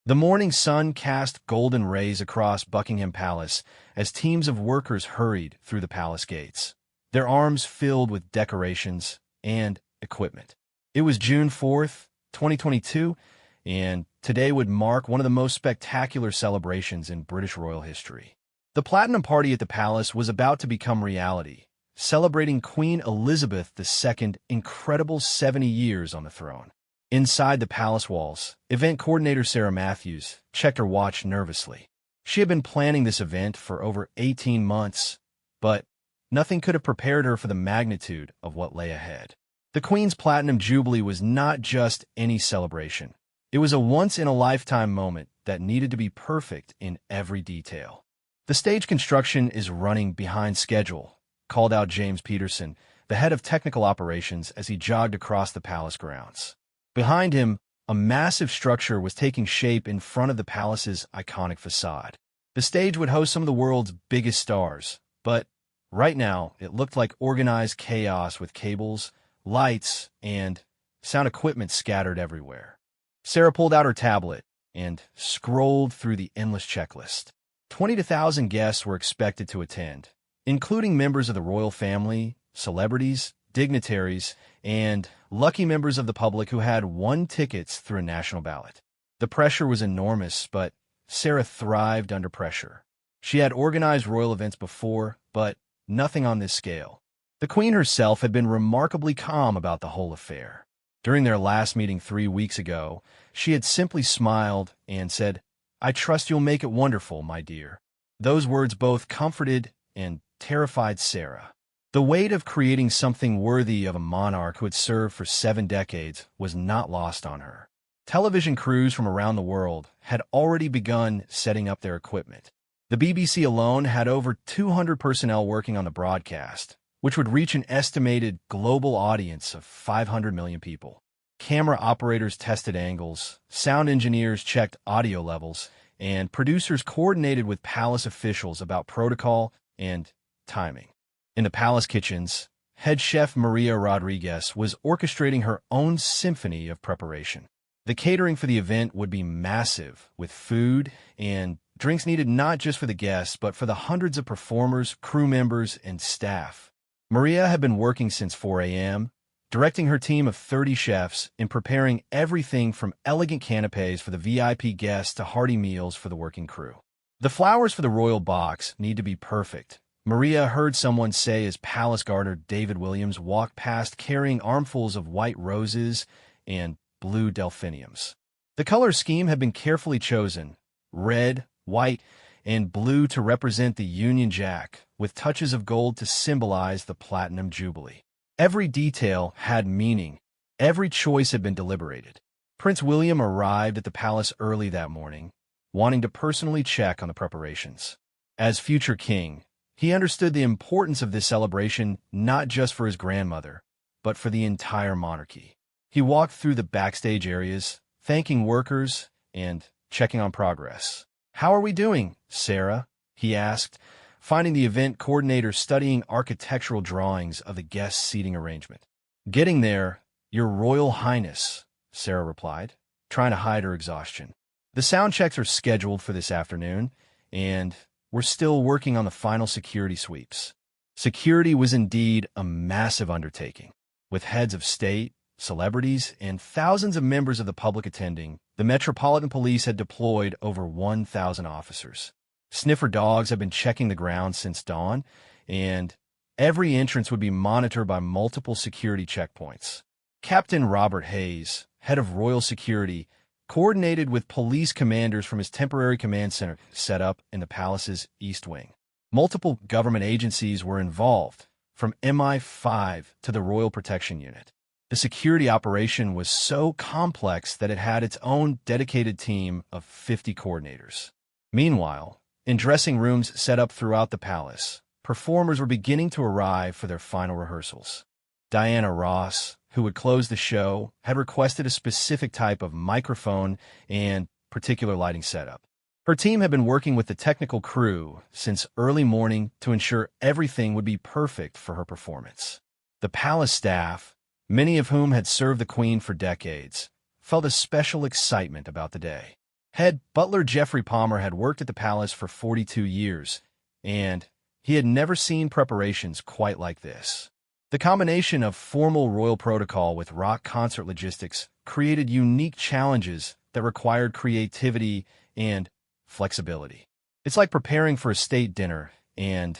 The morning sun cast golden rays across Buckingham Palace as teams of workers hurried through the palace gates, their arms filled with decorations and equipment. It was June 4th, 2022, and today would mark one of the most spectacular celebrations in British royal history. The Platinum Party at the palace was about to become reality, celebrating Queen Elizabeth II's incredible 70 years on the throne. Inside the palace walls, event coordinator Sarah Matthews checked her watch nervously. She had been planning this event for over 18 months, but nothing could have prepared her for the magnitude of what lay ahead. The Queen's Platinum Jubilee was not just any celebration. It was a once-in-a-lifetime moment that needed to be perfect in every detail. The stage construction is running behind schedule, called out James Peterson, the head of technical operations, as he jogged across the palace grounds. Behind him, a massive structure was taking shape in front of the palace's iconic facade. The stage would host some of the world's biggest stars, but right now it looked like organized chaos with cables, lights, and sound equipment scattered everywhere. Sarah pulled out her tablet and scrolled through the endless checklist. 20,000 guests were expected to attend, including members of the royal family, celebrities, dignitaries, and lucky members of the public who had won tickets through a national ballot. The pressure was enormous, but Sarah thrived under pressure. She had organized royal events before, but nothing on this scale. The Queen herself had been remarkably calm about the whole affair. During their last meeting 3 weeks ago, she had simply smiled and said, "I trust you'll make it wonderful, my dear." Those words both comforted and terrified Sarah. The weight of creating something worthy of a monarch who had served for 7 decades was not lost on her. Television crews from around the world had already begun setting up their equipment. The BBC alone had over 200 personnel working on the broadcast, which would reach an estimated global audience of 500 million people. Camera operators tested angles, sound engineers checked audio levels, and producers coordinated with palace officials about protocol and timing. In the palace kitchens, head chef Maria Rodriguez was orchestrating her own symphony of preparation. The catering for the event would be massive, with food and drinks needed not just for the guests, but for the hundreds of performers, crew members, and staff. Maria had been working since 4 a.m., directing her team of 30 chefs in preparing everything from elegant canapés for the VIP guests to hearty meals for the working crew. The flowers for the royal box need to be perfect, Maria heard someone say as palace gardener David Williams walked past carrying armfuls of white roses and blue delphiniums. The color scheme had been carefully chosen: red, white, and blue to represent the Union Jack, with touches of gold to symbolize the Platinum Jubilee. Every detail had meaning. Every choice had been deliberated. Prince William arrived at the palace early that morning, wanting to personally check on the preparations. As future king, he understood the importance of this celebration not just for his grandmother, but for the entire monarchy. He walked through the backstage areas, thanking workers and checking on progress. "How are we doing, Sarah?" he asked, finding the event coordinator studying architectural drawings of the guest seating arrangement. "Getting there, Your Royal Highness," Sarah replied, trying to hide her exhaustion. "The sound checks are scheduled for this afternoon, and we're still working on the final security sweeps." Security was indeed a massive undertaking. With heads of state, celebrities, and thousands of members of the public attending, the Metropolitan Police had deployed over 1,000 officers. Sniffer dogs had been checking the ground since dawn, and every entrance would be monitored by multiple security checkpoints. Captain Robert Hayes, head of Royal Security, coordinated with police commanders from his temporary command center set up in the palace's East Wing. Multiple government agencies were involved, from MI5 to the Royal Protection Unit. The security operation was so complex that it had its own dedicated team of 50 coordinators. Meanwhile, in dressing rooms set up throughout the palace, performers were beginning to arrive for their final rehearsals. Diana Ross, who would close the show, had requested a specific type of microphone and particular lighting setup. Her team had been working with the technical crew since early morning to ensure everything would be perfect for her performance. The palace staff, many of whom had served the Queen for decades, felt a special excitement about the day. Head butler Geoffrey Palmer had worked at the palace for 42 years, and he had never seen preparations quite like this. The combination of formal royal protocol with rock concert logistics created unique challenges that required creativity and flexibility. It's like preparing for a state dinner and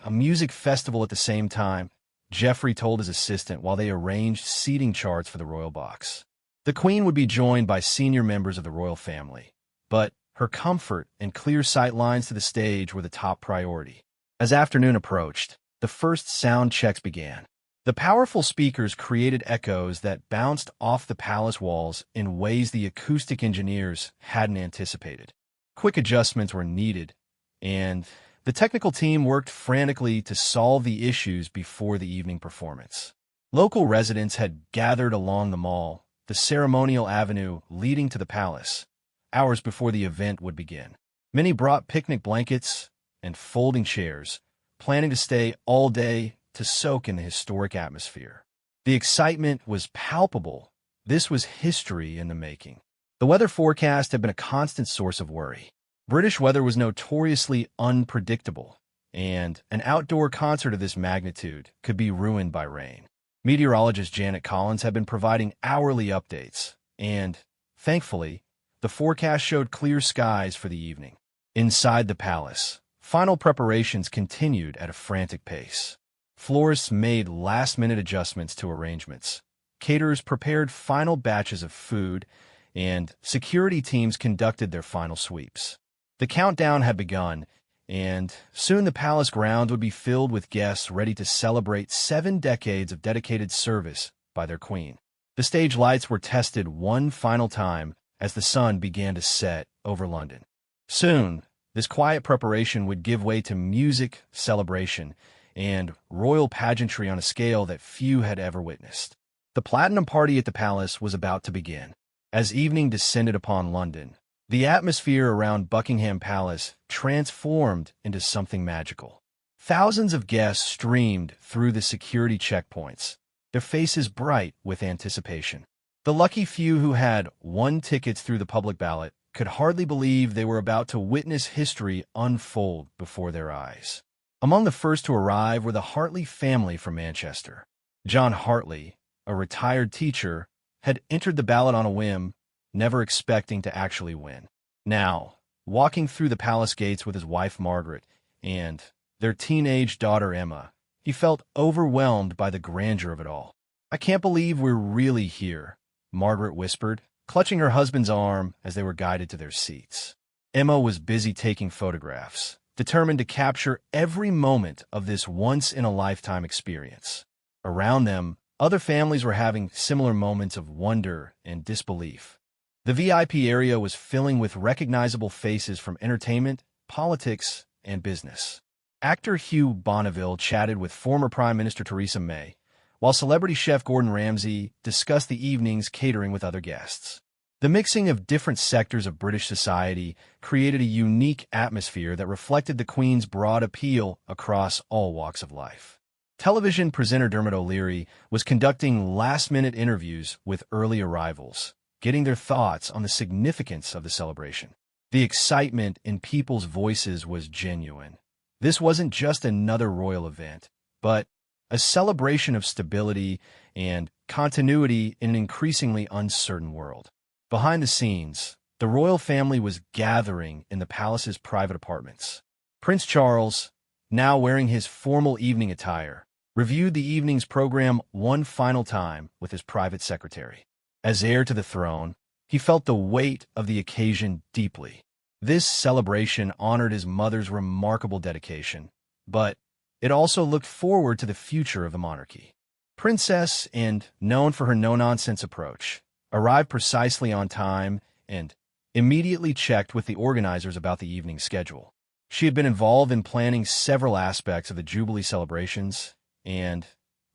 a music festival at the same time, Geoffrey told his assistant while they arranged seating charts for the royal box. The Queen would be joined by senior members of the royal family, but her comfort and clear sight lines to the stage were the top priority. As afternoon approached, the first sound checks began. The powerful speakers created echoes that bounced off the palace walls in ways the acoustic engineers hadn't anticipated. Quick adjustments were needed, and the technical team worked frantically to solve the issues before the evening performance. Local residents had gathered along the mall, the ceremonial avenue leading to the palace, hours before the event would begin. Many brought picnic blankets and folding chairs, planning to stay all day to soak in the historic atmosphere. The excitement was palpable. This was history in the making. The weather forecast had been a constant source of worry. British weather was notoriously unpredictable, and an outdoor concert of this magnitude could be ruined by rain. Meteorologist Janet Collins had been providing hourly updates, and, thankfully, the forecast showed clear skies for the evening. Inside the palace, final preparations continued at a frantic pace. Florists made last-minute adjustments to arrangements. Caterers prepared final batches of food, and security teams conducted their final sweeps. The countdown had begun, and soon the palace grounds would be filled with guests ready to celebrate 7 decades of dedicated service by their queen. The stage lights were tested one final time as the sun began to set over London. Soon, this quiet preparation would give way to music, celebration, and royal pageantry on a scale that few had ever witnessed. The Platinum Party at the palace was about to begin. As evening descended upon London, the atmosphere around Buckingham Palace transformed into something magical. Thousands of guests streamed through the security checkpoints, their faces bright with anticipation. The lucky few who had won tickets through the public ballot could hardly believe they were about to witness history unfold before their eyes. Among the first to arrive were the Hartley family from Manchester. John Hartley, a retired teacher, had entered the ballot on a whim, never expecting to actually win. Now, walking through the palace gates with his wife Margaret and their teenage daughter Emma, he felt overwhelmed by the grandeur of it all. "I can't believe we're really here," Margaret whispered, clutching her husband's arm as they were guided to their seats. Emma was busy taking photographs, determined to capture every moment of this once-in-a-lifetime experience. Around them, other families were having similar moments of wonder and disbelief. The VIP area was filling with recognizable faces from entertainment, politics, and business. Actor Hugh Bonneville chatted with former Prime Minister Theresa May, while celebrity chef Gordon Ramsay discussed the evening's catering with other guests. The mixing of different sectors of British society created a unique atmosphere that reflected the Queen's broad appeal across all walks of life. Television presenter Dermot O'Leary was conducting last-minute interviews with early arrivals, getting their thoughts on the significance of the celebration. The excitement in people's voices was genuine. This wasn't just another royal event, but a celebration of stability and continuity in an increasingly uncertain world. Behind the scenes, the royal family was gathering in the palace's private apartments. Prince Charles, now wearing his formal evening attire, reviewed the evening's program one final time with his private secretary. As heir to the throne, he felt the weight of the occasion deeply. This celebration honored his mother's remarkable dedication, but it also looked forward to the future of the monarchy. Princess, and known for her no-nonsense approach, arrived precisely on time and immediately checked with the organizers about the evening schedule. She had been involved in planning several aspects of the Jubilee celebrations and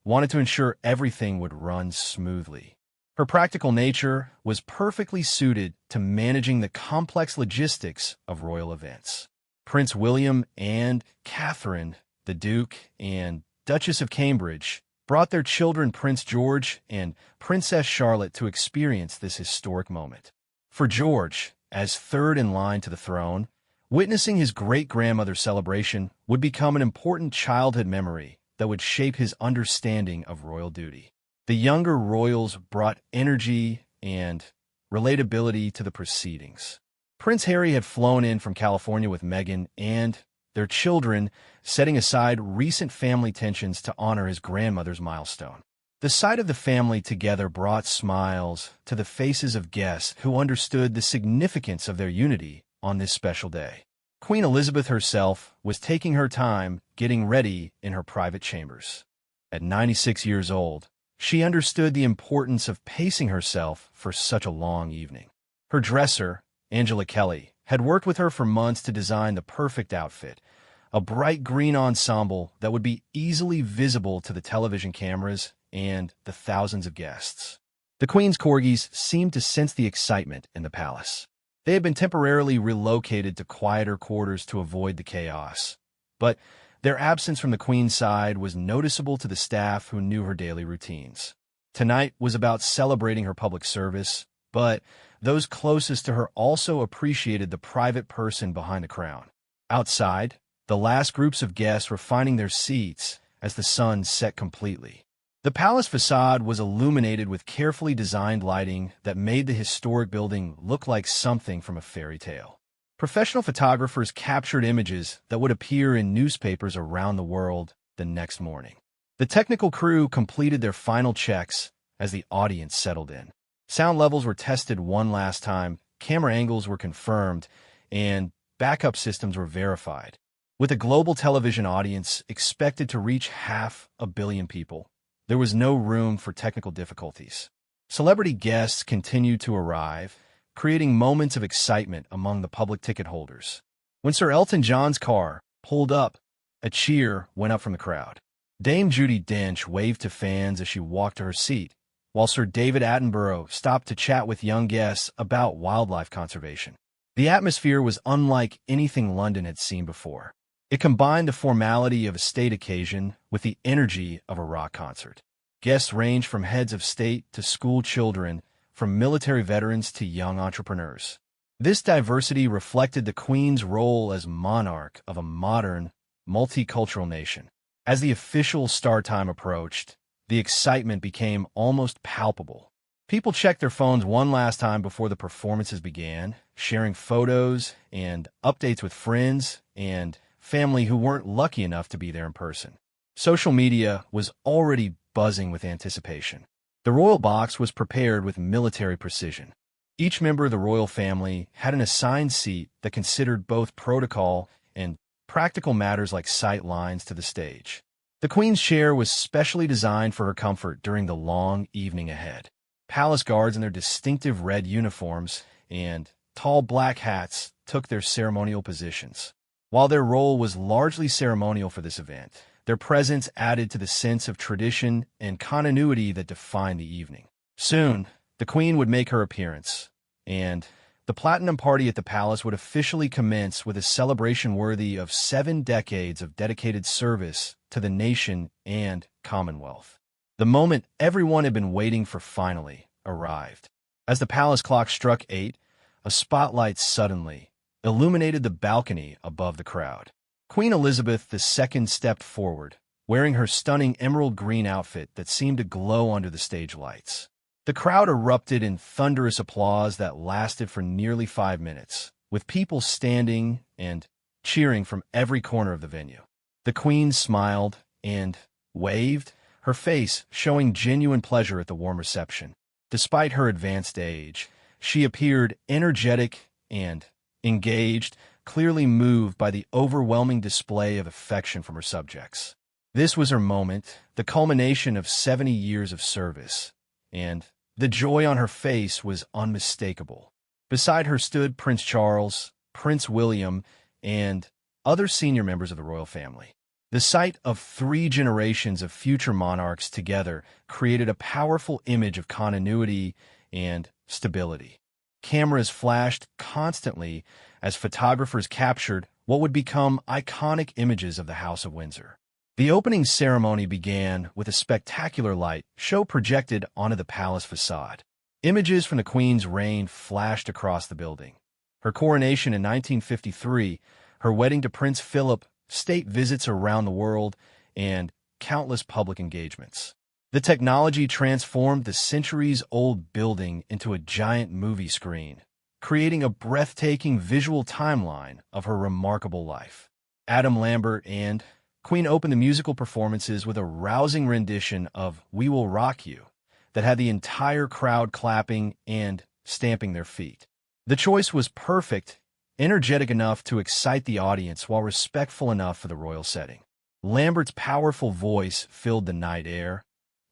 wanted to ensure everything would run smoothly. Her practical nature was perfectly suited to managing the complex logistics of royal events. Prince William and Catherine, the Duke and Duchess of Cambridge, brought their children Prince George and Princess Charlotte to experience this historic moment. For George, as third in line to the throne, witnessing his great-grandmother's celebration would become an important childhood memory that would shape his understanding of royal duty. The younger royals brought energy and relatability to the proceedings. Prince Harry had flown in from California with Meghan and their children, setting aside recent family tensions to honor his grandmother's milestone. The sight of the family together brought smiles to the faces of guests who understood the significance of their unity on this special day. Queen Elizabeth herself was taking her time getting ready in her private chambers. At 96 years old, she understood the importance of pacing herself for such a long evening. Her dresser, Angela Kelly, had worked with her for months to design the perfect outfit, a bright green ensemble that would be easily visible to the television cameras and the thousands of guests. The Queen's corgis seemed to sense the excitement in the palace. They had been temporarily relocated to quieter quarters to avoid the chaos, but their absence from the Queen's side was noticeable to the staff who knew her daily routines. Tonight was about celebrating her public service, but those closest to her also appreciated the private person behind the crown. Outside, the last groups of guests were finding their seats as the sun set completely. The palace facade was illuminated with carefully designed lighting that made the historic building look like something from a fairy tale. Professional photographers captured images that would appear in newspapers around the world the next morning. The technical crew completed their final checks as the audience settled in. Sound levels were tested one last time, camera angles were confirmed, and backup systems were verified. With a global television audience expected to reach 500 million people, there was no room for technical difficulties. Celebrity guests continued to arrive, creating moments of excitement among the public ticket holders. When Sir Elton John's car pulled up, a cheer went up from the crowd. Dame Judi Dench waved to fans as she walked to her seat, while Sir David Attenborough stopped to chat with young guests about wildlife conservation. The atmosphere was unlike anything London had seen before. It combined the formality of a state occasion with the energy of a rock concert. Guests ranged from heads of state to school children, from military veterans to young entrepreneurs. This diversity reflected the Queen's role as monarch of a modern, multicultural nation. As the official start time approached, the excitement became almost palpable. People checked their phones one last time before the performances began, sharing photos and updates with friends and family who weren't lucky enough to be there in person. Social media was already buzzing with anticipation. The royal box was prepared with military precision. Each member of the royal family had an assigned seat that considered both protocol and practical matters like sight lines to the stage. The Queen's chair was specially designed for her comfort during the long evening ahead. Palace guards in their distinctive red uniforms and tall black hats took their ceremonial positions. While their role was largely ceremonial for this event, their presence added to the sense of tradition and continuity that defined the evening. Soon, the Queen would make her appearance, and the Platinum Party at the palace would officially commence with a celebration worthy of 7 decades of dedicated service to the nation and Commonwealth. The moment everyone had been waiting for finally arrived. As the palace clock struck 8, a spotlight suddenly illuminated the balcony above the crowd. Queen Elizabeth II stepped forward, wearing her stunning emerald green outfit that seemed to glow under the stage lights. The crowd erupted in thunderous applause that lasted for nearly 5 minutes, with people standing and cheering from every corner of the venue. The Queen smiled and waved, her face showing genuine pleasure at the warm reception. Despite her advanced age, she appeared energetic and engaged, clearly moved by the overwhelming display of affection from her subjects. This was her moment, the culmination of 70 years of service, and the joy on her face was unmistakable. Beside her stood Prince Charles, Prince William, and other senior members of the royal family. The sight of 3 generations of future monarchs together created a powerful image of continuity and stability. Cameras flashed constantly as photographers captured what would become iconic images of the House of Windsor. The opening ceremony began with a spectacular light show projected onto the palace facade. Images from the Queen's reign flashed across the building, Her coronation in 1953, her wedding to Prince Philip, state visits around the world, and countless public engagements. The technology transformed the centuries-old building into a giant movie screen, creating a breathtaking visual timeline of her remarkable life. Adam Lambert and Queen opened the musical performances with a rousing rendition of "We Will Rock You" that had the entire crowd clapping and stamping their feet. The choice was perfect, energetic enough to excite the audience while respectful enough for the royal setting. Lambert's powerful voice filled the night air,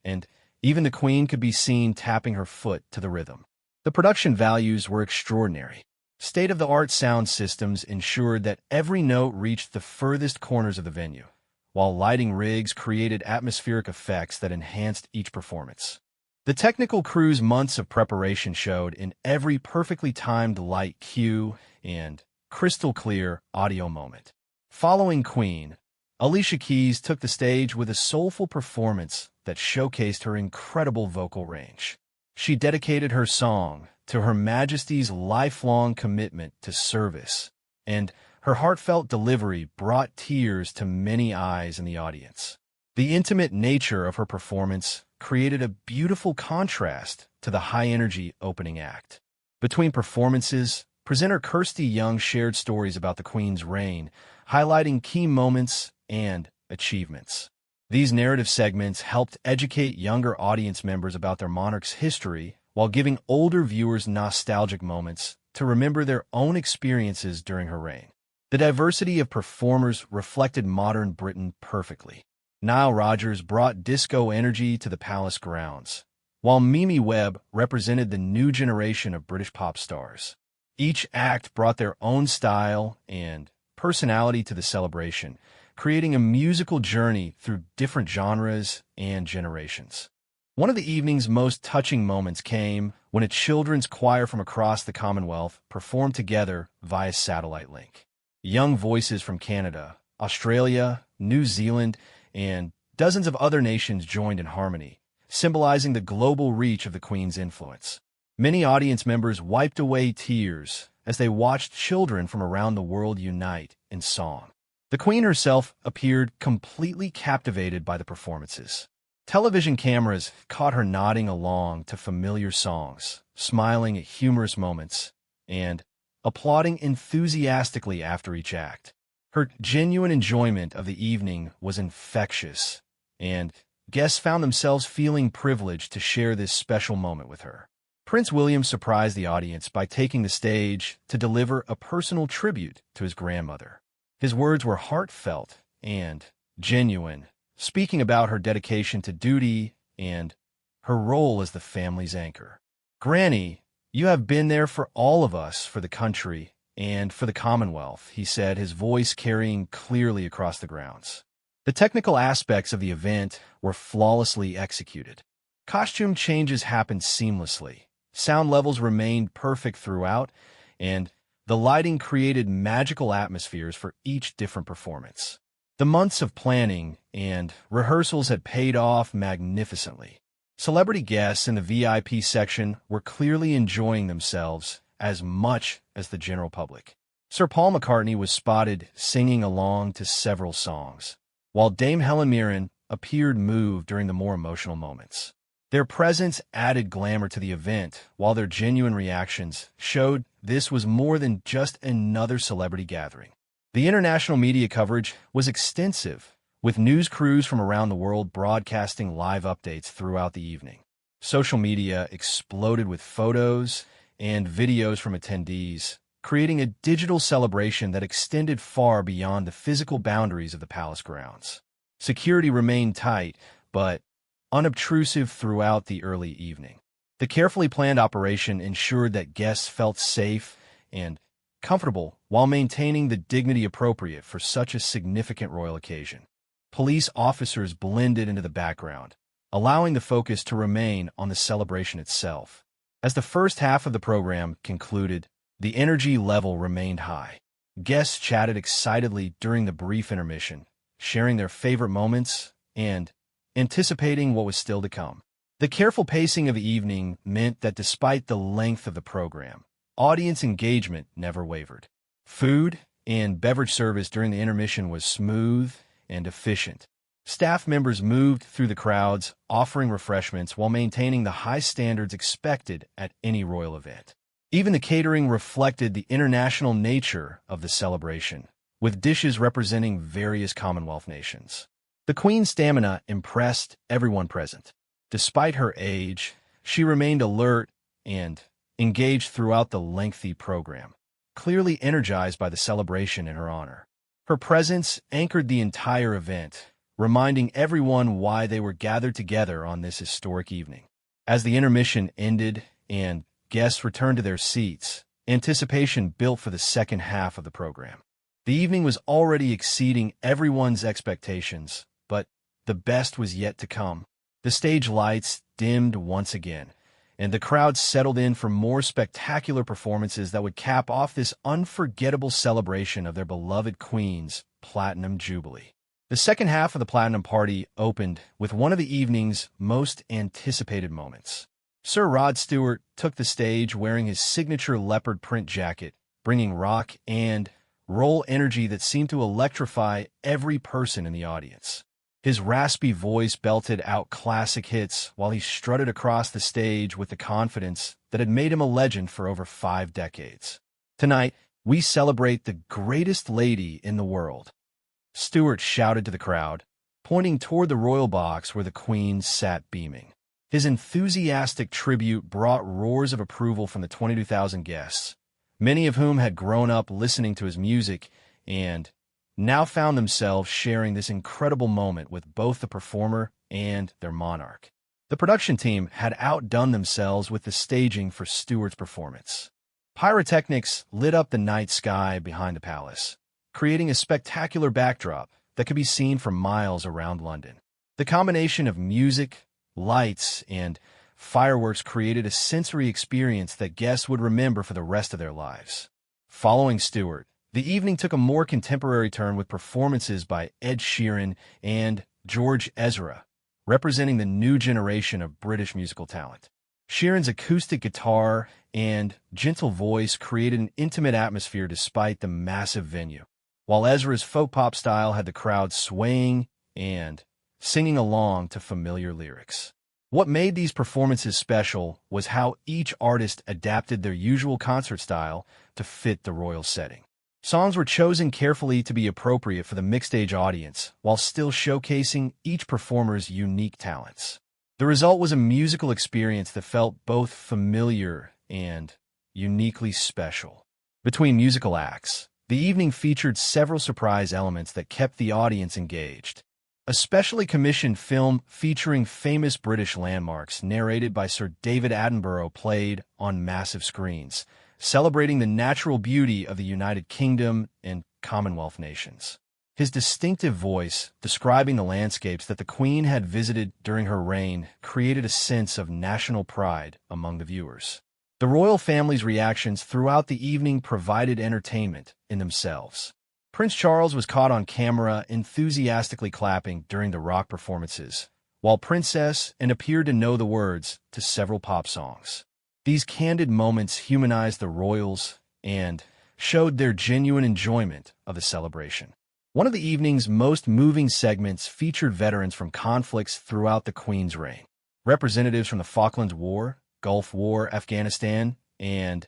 and even the Queen could be seen tapping her foot to the rhythm. The production values were extraordinary. State-of-the-art sound systems ensured that every note reached the furthest corners of the venue, while lighting rigs created atmospheric effects that enhanced each performance. The technical crew's months of preparation showed in every perfectly timed light cue and crystal-clear audio moment. Following Queen, Alicia Keys took the stage with a soulful performance that showcased her incredible vocal range. She dedicated her song to Her Majesty's lifelong commitment to service, and her heartfelt delivery brought tears to many eyes in the audience. The intimate nature of her performance created a beautiful contrast to the high-energy opening act. Between performances, presenter Kirsty Young shared stories about the Queen's reign, highlighting key moments and achievements. These narrative segments helped educate younger audience members about their monarch's history while giving older viewers nostalgic moments to remember their own experiences during her reign. The diversity of performers reflected modern Britain perfectly. Nile Rodgers brought disco energy to the palace grounds, while Mimi Webb represented the new generation of British pop stars. Each act brought their own style and personality to the celebration, creating a musical journey through different genres and generations. One of the evening's most touching moments came when a children's choir from across the Commonwealth performed together via satellite link. Young voices from Canada, Australia, New Zealand, and dozens of other nations joined in harmony, symbolizing the global reach of the Queen's influence. Many audience members wiped away tears as they watched children from around the world unite in song. The Queen herself appeared completely captivated by the performances. Television cameras caught her nodding along to familiar songs, smiling at humorous moments, and applauding enthusiastically after each act. Her genuine enjoyment of the evening was infectious, and guests found themselves feeling privileged to share this special moment with her. Prince William surprised the audience by taking the stage to deliver a personal tribute to his grandmother. His words were heartfelt and genuine, speaking about her dedication to duty and her role as the family's anchor. "Granny, you have been there for all of us, for the country, and for the Commonwealth," he said, his voice carrying clearly across the grounds. The technical aspects of the event were flawlessly executed. Costume changes happened seamlessly. Sound levels remained perfect throughout, and the lighting created magical atmospheres for each different performance. The months of planning and rehearsals had paid off magnificently. Celebrity guests in the VIP section were clearly enjoying themselves as much as the general public. Sir Paul McCartney was spotted singing along to several songs, while Dame Helen Mirren appeared moved during the more emotional moments. Their presence added glamour to the event, while their genuine reactions showed this was more than just another celebrity gathering. The international media coverage was extensive, with news crews from around the world broadcasting live updates throughout the evening. Social media exploded with photos and videos from attendees, creating a digital celebration that extended far beyond the physical boundaries of the palace grounds. Security remained tight, but unobtrusive throughout the early evening. The carefully planned operation ensured that guests felt safe and comfortable while maintaining the dignity appropriate for such a significant royal occasion. Police officers blended into the background, allowing the focus to remain on the celebration itself. As the first half of the program concluded, the energy level remained high. Guests chatted excitedly during the brief intermission, sharing their favorite moments and anticipating what was still to come. The careful pacing of the evening meant that despite the length of the program, audience engagement never wavered. Food and beverage service during the intermission was smooth and efficient. Staff members moved through the crowds, offering refreshments while maintaining the high standards expected at any royal event. Even the catering reflected the international nature of the celebration, with dishes representing various Commonwealth nations. The Queen's stamina impressed everyone present. Despite her age, she remained alert and engaged throughout the lengthy program, clearly energized by the celebration in her honor. Her presence anchored the entire event, reminding everyone why they were gathered together on this historic evening. As the intermission ended and guests returned to their seats, anticipation built for the second half of the program. The evening was already exceeding everyone's expectations, but the best was yet to come. The stage lights dimmed once again, and the crowd settled in for more spectacular performances that would cap off this unforgettable celebration of their beloved Queen's Platinum Jubilee. The second half of the Platinum Party opened with one of the evening's most anticipated moments. Sir Rod Stewart took the stage wearing his signature leopard print jacket, bringing rock and roll energy that seemed to electrify every person in the audience. His raspy voice belted out classic hits while he strutted across the stage with the confidence that had made him a legend for over 5 decades. Tonight, we celebrate the greatest lady in the world, Stewart shouted to the crowd, pointing toward the royal box where the Queen sat beaming. His enthusiastic tribute brought roars of approval from the 22,000 guests, many of whom had grown up listening to his music and now found themselves sharing this incredible moment with both the performer and their monarch. The production team had outdone themselves with the staging for Stewart's performance. Pyrotechnics lit up the night sky behind the palace, creating a spectacular backdrop that could be seen for miles around London. The combination of music, lights, and fireworks created a sensory experience that guests would remember for the rest of their lives. Following Stewart, the evening took a more contemporary turn with performances by Ed Sheeran and George Ezra, representing the new generation of British musical talent. Sheeran's acoustic guitar and gentle voice created an intimate atmosphere despite the massive venue, while Ezra's folk pop style had the crowd swaying and singing along to familiar lyrics. What made these performances special was how each artist adapted their usual concert style to fit the royal setting. Songs were chosen carefully to be appropriate for the mixed-age audience, while still showcasing each performer's unique talents. The result was a musical experience that felt both familiar and uniquely special. Between musical acts, the evening featured several surprise elements that kept the audience engaged. A specially commissioned film featuring famous British landmarks narrated by Sir David Attenborough played on massive screens, celebrating the natural beauty of the United Kingdom and Commonwealth nations. His distinctive voice, describing the landscapes that the Queen had visited during her reign, created a sense of national pride among the viewers. The royal family's reactions throughout the evening provided entertainment in themselves. Prince Charles was caught on camera enthusiastically clapping during the rock performances, while Princess Anne appeared to know the words to several pop songs. These candid moments humanized the royals and showed their genuine enjoyment of the celebration. One of the evening's most moving segments featured veterans from conflicts throughout the Queen's reign. Representatives from the Falklands War, Gulf War, Afghanistan, and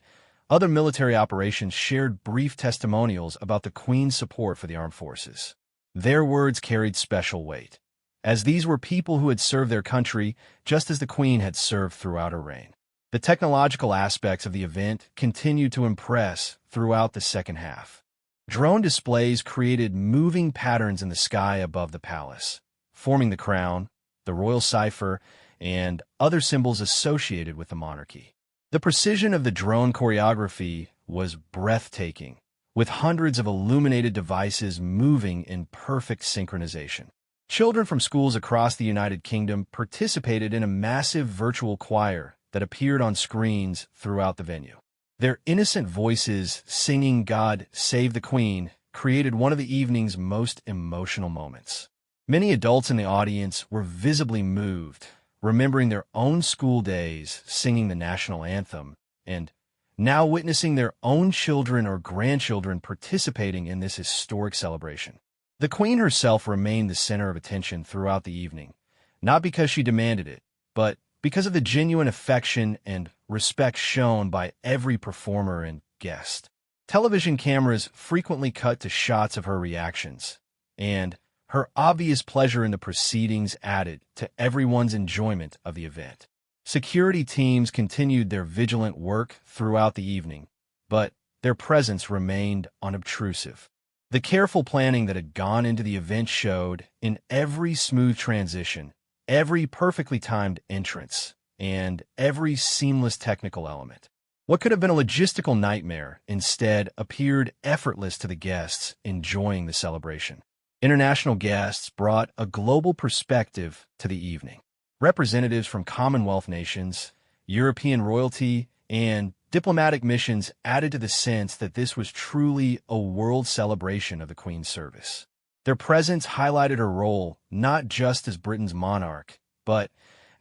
other military operations shared brief testimonials about the Queen's support for the armed forces. Their words carried special weight, as these were people who had served their country just as the Queen had served throughout her reign. The technological aspects of the event continued to impress throughout the second half. Drone displays created moving patterns in the sky above the palace, forming the crown, the royal cipher, and other symbols associated with the monarchy. The precision of the drone choreography was breathtaking, with hundreds of illuminated devices moving in perfect synchronization. Children from schools across the United Kingdom participated in a massive virtual choir that appeared on screens throughout the venue. Their innocent voices singing "God Save the Queen" created one of the evening's most emotional moments. Many adults in the audience were visibly moved, remembering their own school days singing the national anthem and now witnessing their own children or grandchildren participating in this historic celebration. The Queen herself remained the center of attention throughout the evening, not because she demanded it, but because of the genuine affection and respect shown by every performer and guest. Television cameras frequently cut to shots of her reactions, and her obvious pleasure in the proceedings added to everyone's enjoyment of the event. Security teams continued their vigilant work throughout the evening, but their presence remained unobtrusive. The careful planning that had gone into the event showed in every smooth transition, every perfectly timed entrance, and every seamless technical element. What could have been a logistical nightmare instead appeared effortless to the guests enjoying the celebration. International guests brought a global perspective to the evening. Representatives from Commonwealth nations, European royalty, and diplomatic missions added to the sense that this was truly a world celebration of the Queen's service. Their presence highlighted her role not just as Britain's monarch, but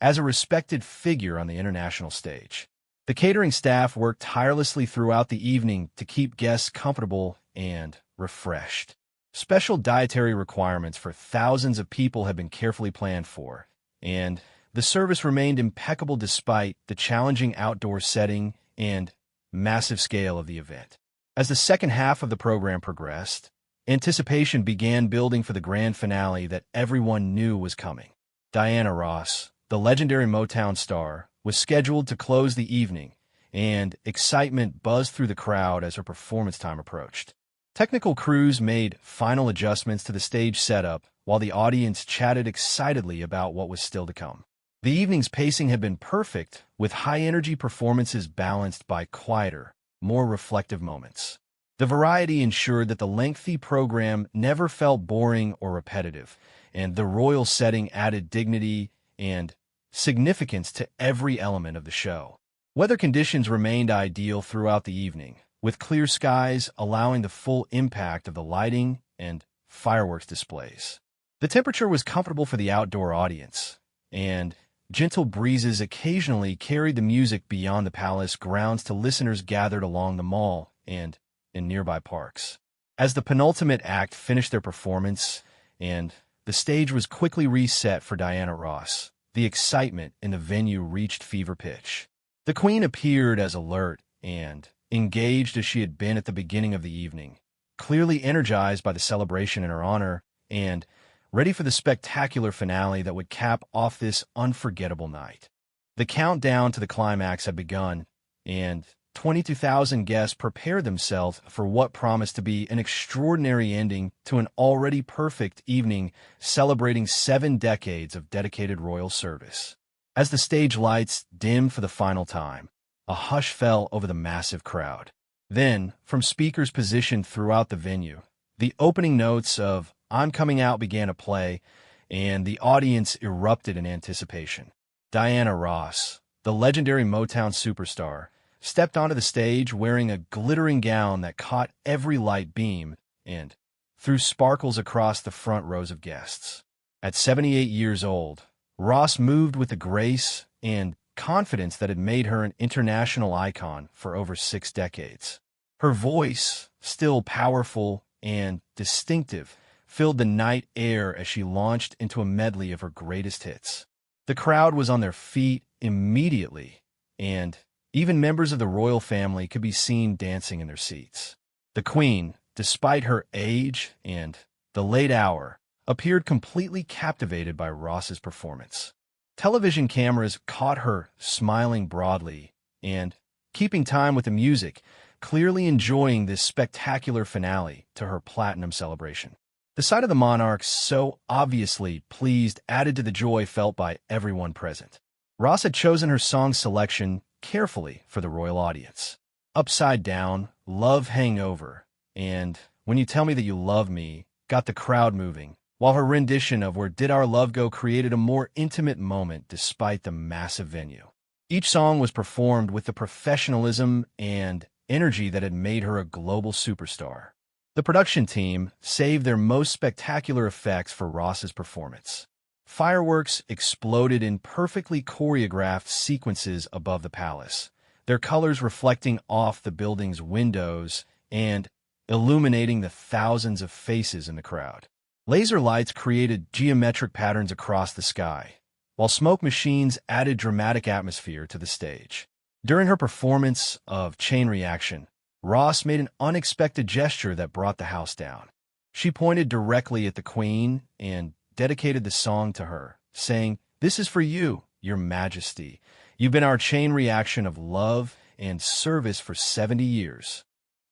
as a respected figure on the international stage. The catering staff worked tirelessly throughout the evening to keep guests comfortable and refreshed. Special dietary requirements for thousands of people had been carefully planned for, and the service remained impeccable despite the challenging outdoor setting and massive scale of the event. As the second half of the program progressed, anticipation began building for the grand finale that everyone knew was coming. Diana Ross, the legendary Motown star, was scheduled to close the evening, and excitement buzzed through the crowd as her performance time approached. Technical crews made final adjustments to the stage setup while the audience chatted excitedly about what was still to come. The evening's pacing had been perfect, with high-energy performances balanced by quieter, more reflective moments. The variety ensured that the lengthy program never felt boring or repetitive, and the royal setting added dignity and significance to every element of the show. Weather conditions remained ideal throughout the evening, with clear skies allowing the full impact of the lighting and fireworks displays. The temperature was comfortable for the outdoor audience, and gentle breezes occasionally carried the music beyond the palace grounds to listeners gathered along the mall and in nearby parks. As the penultimate act finished their performance and the stage was quickly reset for Diana Ross, the excitement in the venue reached fever pitch. The Queen appeared as alert and engaged as she had been at the beginning of the evening, clearly energized by the celebration in her honor and ready for the spectacular finale that would cap off this unforgettable night. The countdown to the climax had begun, and 22,000 guests prepared themselves for what promised to be an extraordinary ending to an already perfect evening celebrating 7 decades of dedicated royal service. As the stage lights dimmed for the final time, a hush fell over the massive crowd. Then, from speakers positioned throughout the venue, the opening notes of "I'm Coming Out" began to play, and the audience erupted in anticipation. Diana Ross, the legendary Motown superstar, stepped onto the stage wearing a glittering gown that caught every light beam and threw sparkles across the front rows of guests. At 78 years old, Ross moved with the grace and confidence that had made her an international icon for over 6 decades. Her voice, still powerful and distinctive, filled the night air as she launched into a medley of her greatest hits. The crowd was on their feet immediately, and even members of the royal family could be seen dancing in their seats. The Queen, despite her age and the late hour, appeared completely captivated by Ross's performance. Television cameras caught her smiling broadly and, keeping time with the music, clearly enjoying this spectacular finale to her platinum celebration. The sight of the monarch so obviously pleased added to the joy felt by everyone present. Ross had chosen her song selection carefully for the royal audience. Upside Down, Love Hangover, and When You Tell Me That You Love Me got the crowd moving, while her rendition of Where Did Our Love Go created a more intimate moment despite the massive venue. Each song was performed with the professionalism and energy that had made her a global superstar. The production team saved their most spectacular effects for Ross's performance. Fireworks exploded in perfectly choreographed sequences above the palace, their colors reflecting off the building's windows and illuminating the thousands of faces in the crowd. Laser lights created geometric patterns across the sky, while smoke machines added dramatic atmosphere to the stage. During her performance of Chain Reaction, Ross made an unexpected gesture that brought the house down. She pointed directly at the Queen and dedicated the song to her, saying, "This is for you, Your Majesty. You've been our chain reaction of love and service for 70 years."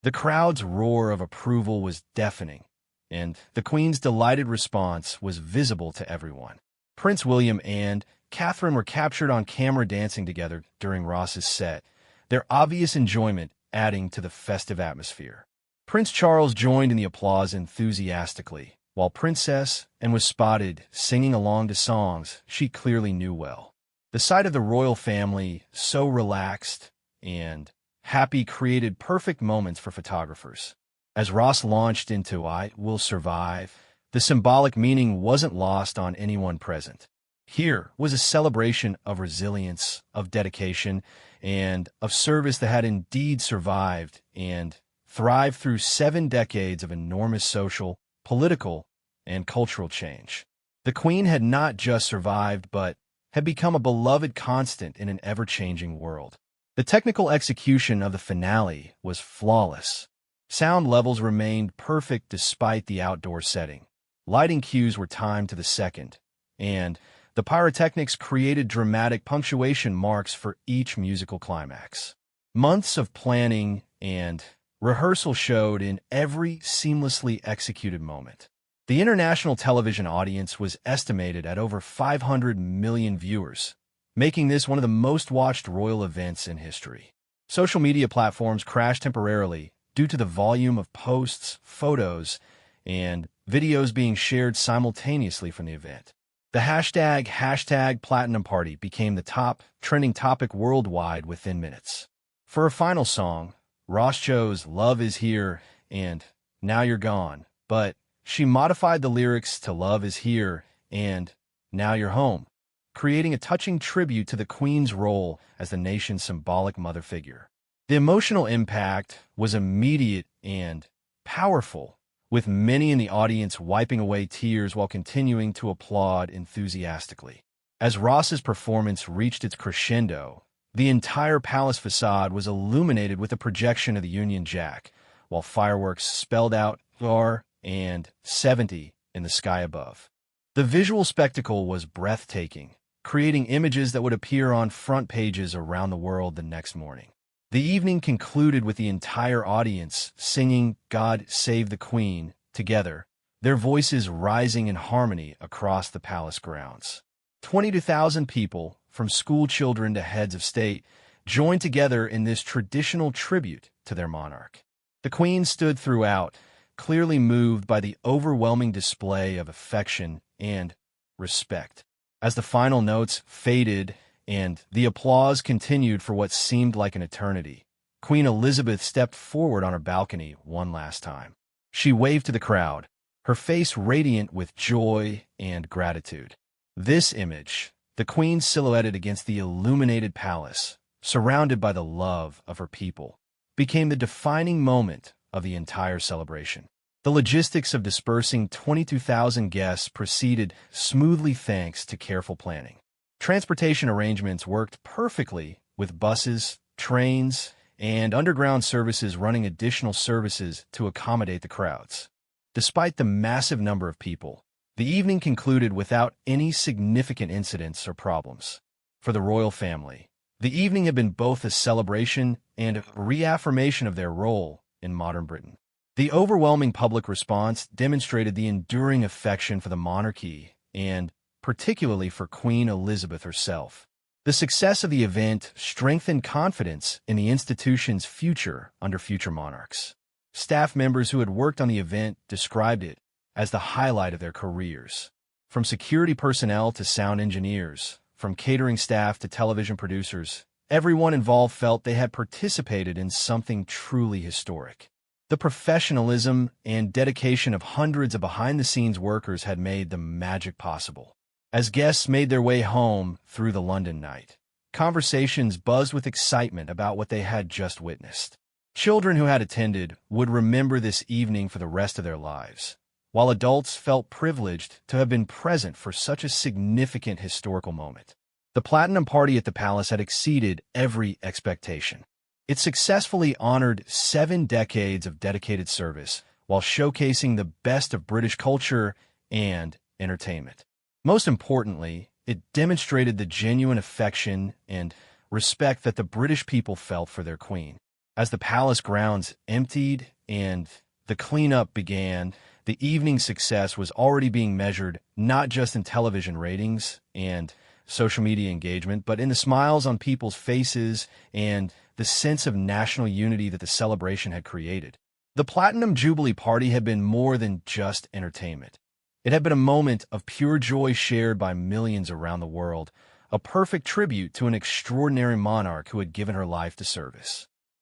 The crowd's roar of approval was deafening, and the Queen's delighted response was visible to everyone. Prince William and Catherine were captured on camera dancing together during Ross's set, their obvious enjoyment adding to the festive atmosphere. Prince Charles joined in the applause enthusiastically, while Princess Anne was spotted singing along to songs she clearly knew well. The sight of the royal family, so relaxed and happy, created perfect moments for photographers. As Ross launched into "I Will Survive," the symbolic meaning wasn't lost on anyone present. Here was a celebration of resilience, of dedication, and of service that had indeed survived and thrived through 7 decades of enormous social, political, and cultural change. The Queen had not just survived, but had become a beloved constant in an ever-changing world. The technical execution of the finale was flawless. Sound levels remained perfect despite the outdoor setting. Lighting cues were timed to the second, and the pyrotechnics created dramatic punctuation marks for each musical climax. Months of planning and rehearsal showed in every seamlessly executed moment. The international television audience was estimated at over 500 million viewers, making this one of the most watched royal events in history. Social media platforms crashed temporarily due to the volume of posts, photos, and videos being shared simultaneously from the event. The hashtag Platinum Party became the top trending topic worldwide within minutes. For her final song, Ross chose "Love Is Here" and "Now You're Gone," but she modified the lyrics to "Love Is Here" and "Now You're Home," creating a touching tribute to the Queen's role as the nation's symbolic mother figure. The emotional impact was immediate and powerful, with many in the audience wiping away tears while continuing to applaud enthusiastically. As Ross's performance reached its crescendo, the entire palace facade was illuminated with a projection of the Union Jack, while fireworks spelled out "R" and 70 in the sky above. The visual spectacle was breathtaking, creating images that would appear on front pages around the world the next morning. The evening concluded with the entire audience singing "God Save the Queen" together, their voices rising in harmony across the palace grounds. 22,000 people, from school children to heads of state, joined together in this traditional tribute to their monarch. The Queen stood throughout, clearly moved by the overwhelming display of affection and respect. As the final notes faded and the applause continued for what seemed like an eternity, Queen Elizabeth stepped forward on her balcony one last time. She waved to the crowd, her face radiant with joy and gratitude. This image, the Queen silhouetted against the illuminated palace, surrounded by the love of her people, became the defining moment of the entire celebration. The logistics of dispersing 22,000 guests proceeded smoothly thanks to careful planning. Transportation arrangements worked perfectly, with buses, trains, and underground services running additional services to accommodate the crowds. Despite the massive number of people, the evening concluded without any significant incidents or problems. For the royal family, the evening had been both a celebration and a reaffirmation of their role in modern Britain. The overwhelming public response demonstrated the enduring affection for the monarchy and particularly for Queen Elizabeth herself. The success of the event strengthened confidence in the institution's future under future monarchs. Staff members who had worked on the event described it as the highlight of their careers. From security personnel to sound engineers, from catering staff to television producers, everyone involved felt they had participated in something truly historic. The professionalism and dedication of hundreds of behind-the-scenes workers had made the magic possible. As guests made their way home through the London night, Conversations buzzed with excitement about what they had just witnessed. Children who had attended would remember this evening for the rest of their lives, while adults felt privileged to have been present for such a significant historical moment. The Platinum Party at the Palace had exceeded every expectation. It successfully honored 7 decades of dedicated service while showcasing the best of British culture and entertainment. Most importantly, it demonstrated the genuine affection and respect that the British people felt for their queen. As the palace grounds emptied and the cleanup began, the evening's success was already being measured not just in television ratings and social media engagement, but in the smiles on people's faces and the sense of national unity that the celebration had created. The Platinum Jubilee Party had been more than just entertainment. It had been a moment of pure joy shared by millions around the world, a perfect tribute to an extraordinary monarch who had given her life to service.